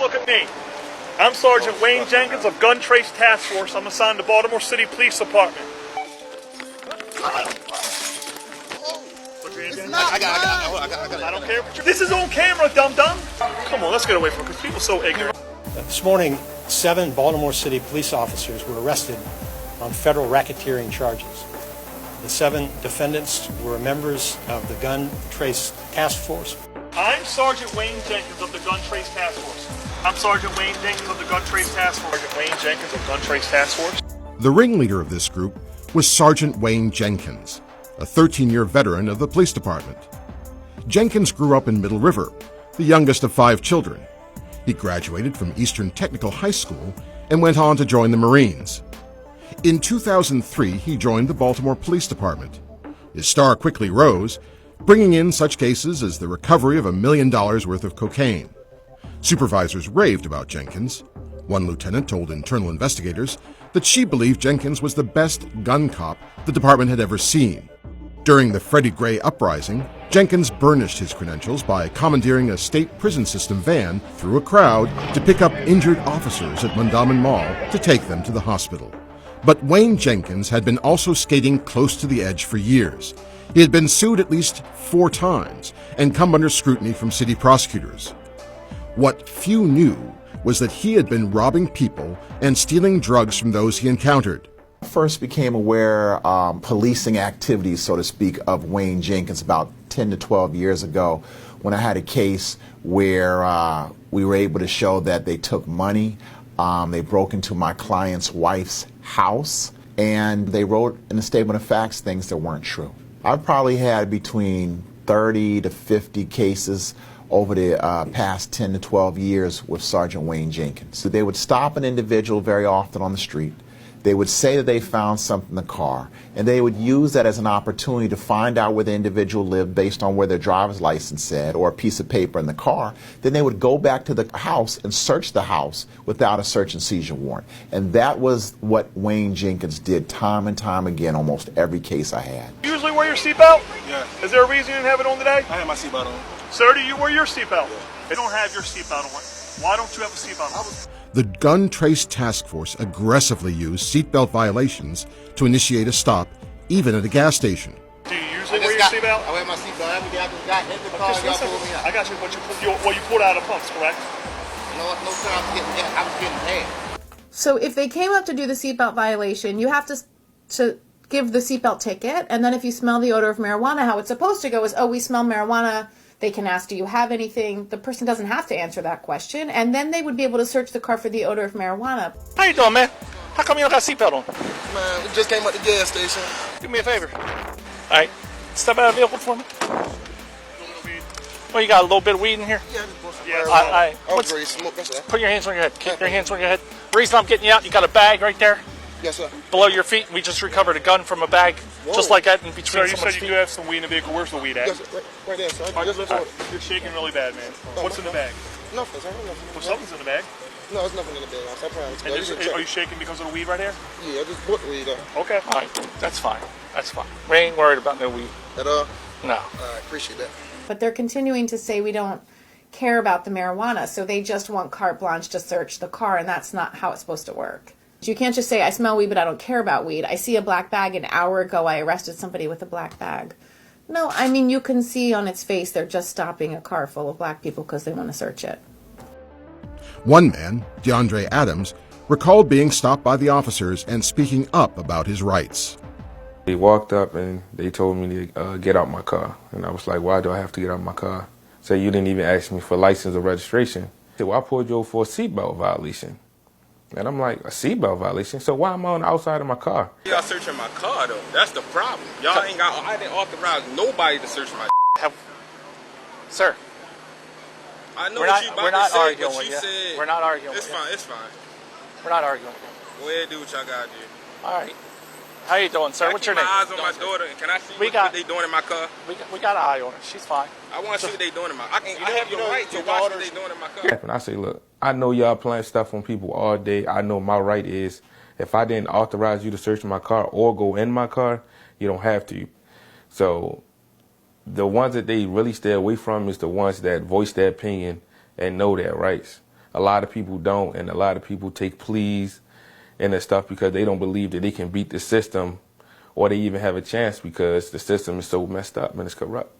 Look at me. I'm Sergeant Wayne Jenkins of Gun Trace Task Force. I'm assigned to Baltimore City Police Department. I don't care. This is on camera, dum-dum. Come on, let's get away from it because people are so ignorant. This morning, 7 Baltimore City police officers were arrested on federal racketeering charges. The 7 defendants were members of the Gun Trace Task Force. I'm Sergeant Wayne Jenkins of the Gun Trace Task Force. I'm Sergeant Wayne Jenkins of the Gun Trace Task Force. Sergeant Wayne Jenkins of Gun Trace Task Force. The ringleader of this group was Sergeant Wayne Jenkins, a 13-year veteran of the police department. Jenkins grew up in Middle River, the youngest of 5 children. He graduated from Eastern Technical High School and went on to join the Marines. In 2003, he joined the Baltimore Police Department. His star quickly rose, bringing in such cases as the recovery of $1 million worth of cocaine. Supervisors raved about Jenkins. One lieutenant told internal investigators that she believed Jenkins was the best gun cop the department had ever seen. During the Freddie Gray uprising, Jenkins burnished his credentials by commandeering a state prison system van through a crowd to pick up injured officers at Mondawmin Mall to take them to the hospital. But Wayne Jenkins had been also skating close to the edge for years. He had been sued at least 4 times and come under scrutiny from city prosecutors. What few knew was that he had been robbing people and stealing drugs from those he encountered. I first became aware policing activities, so to speak, of Wayne Jenkins about 10 to 12 years ago when I had a case where we were able to show that they took money. They broke into my client's wife's house, and they wrote in a statement of facts things that weren't true. I've probably had between 30 to 50 cases over the past 10 to 12 years with Sergeant Wayne Jenkins. So they would stop an individual very often on the street. They would say that they found something in the car, and they would use that as an opportunity to find out where the individual lived based on where their driver's license said or a piece of paper in the car. Then they would go back to the house and search the house without a search and seizure warrant. And that was what Wayne Jenkins did time and time again, almost every case I had. You usually wear your seatbelt? Yeah. Is there a reason you didn't have it on today? I had my seatbelt on. Sir, do you wear your seatbelt? Yeah. You don't have your seatbelt on. Why don't you have a seatbelt on? The Gun Trace Task Force aggressively used seatbelt violations to initiate a stop, even at a gas station. Do you usually wear your seatbelt? I wear my seatbelt every day. I just got in the car and y'all pulled me out. I got you, but you pulled out of the pumps, correct? No time I was getting mad. So if they came up to do the seatbelt violation, you have to give the seatbelt ticket, and then if you smell the odor of marijuana, how it's supposed to go is, oh, we smell marijuana. They can ask, do you have anything? The person doesn't have to answer that question, and then they would be able to search the car for the odor of marijuana. How you doing, man? How come you don't got a seatbelt on? Man, we just came up the gas station. Do me a favor. All right, step out of the vehicle for me. Well, you got a little bit of weed in here? Yeah, just Yeah, I agree. Smoke, that's that. Put your hands on your head. Keep your hands on your head. The reason I'm getting you out, you got a bag right there. Yes, sir. Below your feet, and we just recovered a gun from a bag, just like that in between. Sir, you said you do have some weed in the vehicle. Where's the weed at? Yes, right there, sir. You're shaking really bad, man. What's in the bag? Nothing, sir. Nothing. Well, something's in the bag. No, there's nothing in the bag. I promise. And are you shaking because of the weed right here? Yeah, I just bought the weed up. Okay. All right. That's fine. That's fine. We ain't worried about no weed. At all? No. All right, appreciate that. But they're continuing to say we don't care about the marijuana, so they just want carte blanche to search the car, and that's not how it's supposed to work. You can't just say, I smell weed, but I don't care about weed. I see a black bag. An hour ago, I arrested somebody with a black bag. No, I mean, you can see on its face they're just stopping a car full of black people because they want to search it. One man, DeAndre Adams, recalled being stopped by the officers and speaking up about his rights. They walked up and they told me to get out my car. And I was like, why do I have to get out my car? So you didn't even ask me for license or registration. They said, well, I pulled you over for a seatbelt violation. And I'm like, a seatbelt violation? So why am I on the outside of my car? Y'all searching my car, though. That's the problem. Y'all ain't got, I didn't authorize nobody to search my Sir. I know we're what not, you about we're not to say, arguing but with you you. said... We're not arguing it's with fine, you. it's fine. We're not arguing with you. Go ahead, do what y'all gotta do. All right. How you doing, sir? What's your name? I keep my eyes on my daughter, and can I see what they doing in my car? We got an eye on her. She's fine. I want to see what they doing in my car. I have the right to watch what they doing in my car. And I say, look, I know y'all playing stuff on people all day. I know my right is, if I didn't authorize you to search my car or go in my car, you don't have to. So the ones that they really stay away from is the ones that voice their opinion and know their rights. A lot of people don't, and a lot of people take pleas and that stuff because they don't believe that they can beat the system or they even have a chance because the system is so messed up and it's corrupt.